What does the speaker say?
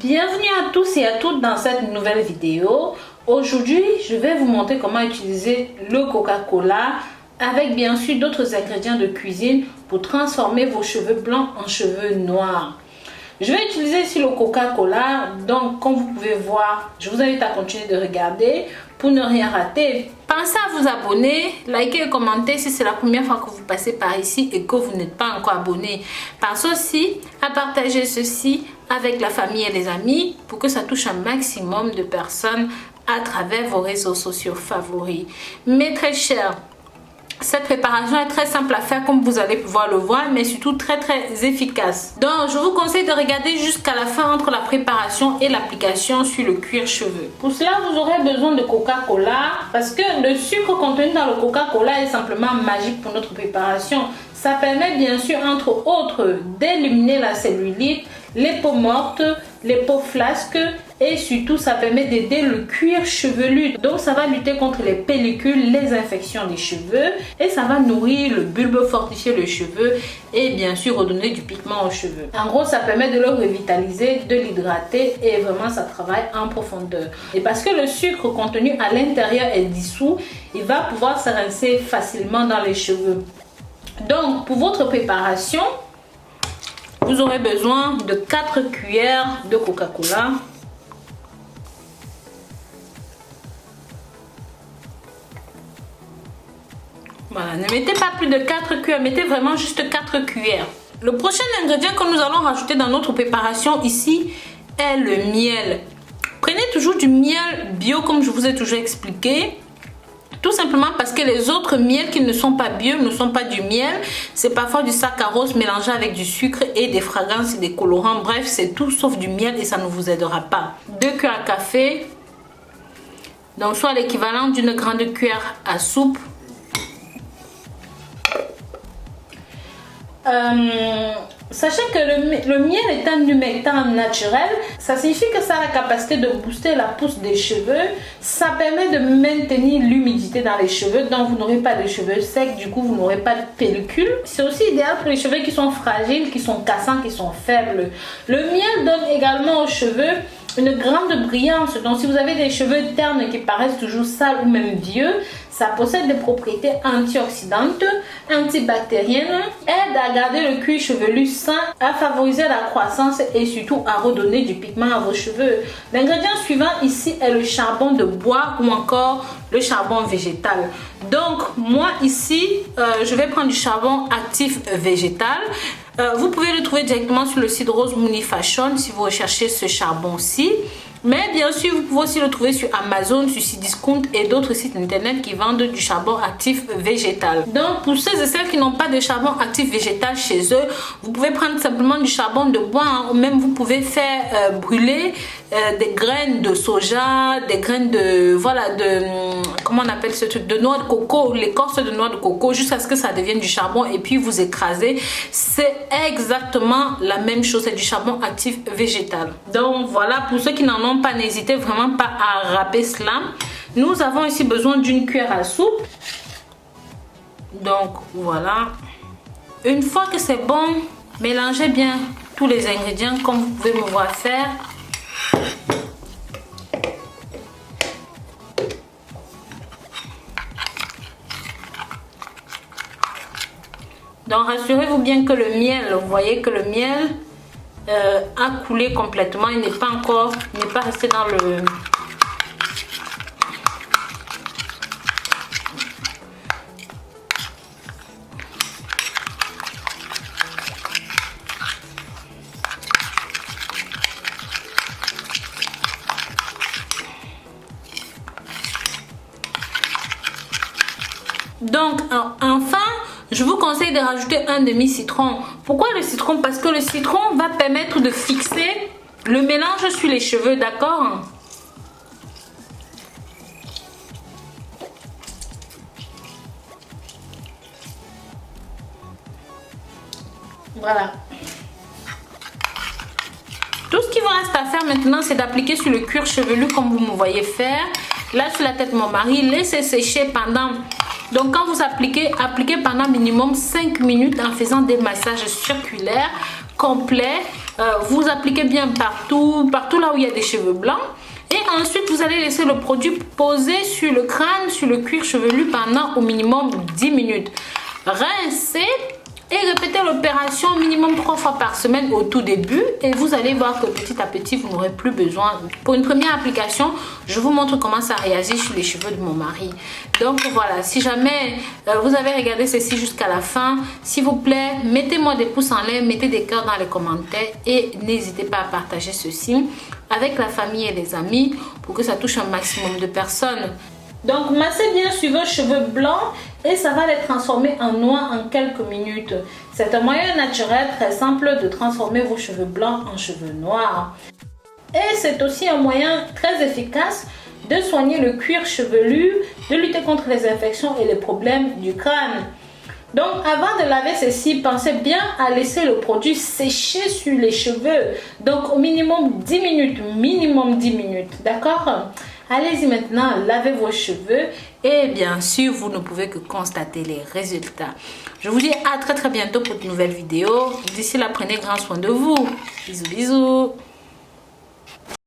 Bienvenue à tous et à toutes dans cette nouvelle vidéo. Aujourd'hui, je vais vous montrer comment utiliser le Coca-Cola avec bien sûr d'autres ingrédients de cuisine pour transformer vos cheveux blancs en cheveux noirs. Je vais utiliser ici le Coca-Cola, donc comme vous pouvez voir, je vous invite à continuer de regarder pour ne rien rater. Pensez à vous abonner, liker et commenter si c'est la première fois que vous passez par ici et que vous n'êtes pas encore abonné. Pensez aussi à partager ceci avec la famille et les amis pour que ça touche un maximum de personnes à travers vos réseaux sociaux favoris. Mes très chers, cette préparation est très simple à faire comme vous allez pouvoir le voir, mais surtout très efficace. Donc je vous conseille de regarder jusqu'à la fin entre la préparation et l'application sur le cuir chevelu. Pour cela vous aurez besoin de Coca-Cola parce que le sucre contenu dans le Coca-Cola est simplement magique pour notre préparation. Ça permet bien sûr entre autres d'éliminer la cellulite, les peaux mortes, les peaux flasques et surtout ça permet d'aider le cuir chevelu. Donc ça va lutter contre les pellicules, les infections des cheveux et ça va nourrir le bulbe, fortifier le cheveu et bien sûr redonner du pigment aux cheveux. En gros ça permet de le revitaliser, de l'hydrater et vraiment ça travaille en profondeur. Et parce que le sucre contenu à l'intérieur est dissous, il va pouvoir se rincer facilement dans les cheveux. Donc pour votre préparation, vous aurez besoin de 4 cuillères de Coca-Cola. Voilà, ne mettez pas plus de 4 cuillères, mettez vraiment juste 4 cuillères. Le prochain ingrédient que nous allons rajouter dans notre préparation ici est le miel. Prenez toujours du miel bio comme je vous ai toujours expliqué. Tout simplement parce que les autres miels qui ne sont pas bio, ne sont pas du miel. C'est parfois du saccharose mélangé avec du sucre et des fragrances et des colorants. Bref, c'est tout sauf du miel et ça ne vous aidera pas. 2 cuillères à café. Donc soit l'équivalent d'une grande cuillère à soupe. Sachez que le miel est un humectant naturel, ça signifie que ça a la capacité de booster la pousse des cheveux, ça permet de maintenir l'humidité dans les cheveux, donc vous n'aurez pas de cheveux secs, du coup vous n'aurez pas de pellicule. C'est aussi idéal pour les cheveux qui sont fragiles, qui sont cassants, qui sont faibles. Le miel donne également aux cheveux une grande brillance, donc si vous avez des cheveux ternes qui paraissent toujours sales ou même vieux, ça possède des propriétés antioxydantes, antibactériennes, aide à garder le cuir chevelu sain, à favoriser la croissance et surtout à redonner du pigment à vos cheveux. L'ingrédient suivant ici est le charbon de bois ou encore le charbon végétal. Donc moi ici, je vais prendre du charbon actif végétal. Vous pouvez le trouver directement sur le site Rose Mooney Fashion si vous recherchez ce charbon-ci. Mais bien sûr, vous pouvez aussi le trouver sur Amazon, sur Cdiscount et d'autres sites internet qui vendent du charbon actif végétal. Donc, pour ceux et celles qui n'ont pas de charbon actif végétal chez eux, vous pouvez prendre simplement du charbon de bois. Hein. Ou même, vous pouvez faire brûler des graines de soja, des graines de, voilà, comment on appelle ce truc, de noix de coco, l'écorce de noix de coco, jusqu'à ce que ça devienne du charbon et puis vous écrasez. C'est exactement la même chose, c'est du charbon actif végétal. Donc, voilà, pour ceux qui n'en ont pas, n'hésitez vraiment pas à râper cela. Nous avons ici besoin d'une cuillère à soupe. Donc voilà. Une fois que c'est bon, mélangez bien tous les ingrédients comme vous pouvez me voir faire. Donc rassurez-vous bien que le miel, vous voyez que le miel a coulé complètement, il n'est pas resté dans le... Donc enfin, je vous conseille de rajouter un demi-citron. Pourquoi le citron? Parce que le citron va permettre de fixer le mélange sur les cheveux, d'accord? Voilà. Tout ce qu'il vous reste à faire maintenant, c'est d'appliquer sur le cuir chevelu comme vous me voyez faire. Là, sur la tête de mon mari, laissez sécher pendant... Donc quand vous appliquez pendant minimum 5 minutes en faisant des massages circulaires. complet. Vous appliquez bien partout là où il y a des cheveux blancs. Et ensuite, vous allez laisser le produit poser sur le crâne, sur le cuir chevelu pendant au minimum 10 minutes. Rincez et répétez l'opération minimum 3 fois par semaine au tout début. Et vous allez voir que petit à petit, vous n'aurez plus besoin. Pour une première application, je vous montre comment ça réagit sur les cheveux de mon mari. Donc voilà, si jamais vous avez regardé ceci jusqu'à la fin, s'il vous plaît, mettez-moi des pouces en l'air, mettez des cœurs dans les commentaires et n'hésitez pas à partager ceci avec la famille et les amis pour que ça touche un maximum de personnes. Donc massez bien sur vos cheveux blancs et ça va les transformer en noirs en quelques minutes. C'est un moyen naturel très simple de transformer vos cheveux blancs en cheveux noirs. Et c'est aussi un moyen très efficace de soigner le cuir chevelu, de lutter contre les infections et les problèmes du crâne. Donc avant de laver ceci, pensez bien à laisser le produit sécher sur les cheveux. Donc au minimum 10 minutes, d'accord? Allez-y maintenant, lavez vos cheveux et bien sûr, vous ne pouvez que constater les résultats. Je vous dis à très bientôt pour de nouvelles vidéos. D'ici là, prenez grand soin de vous. Bisous, bisous.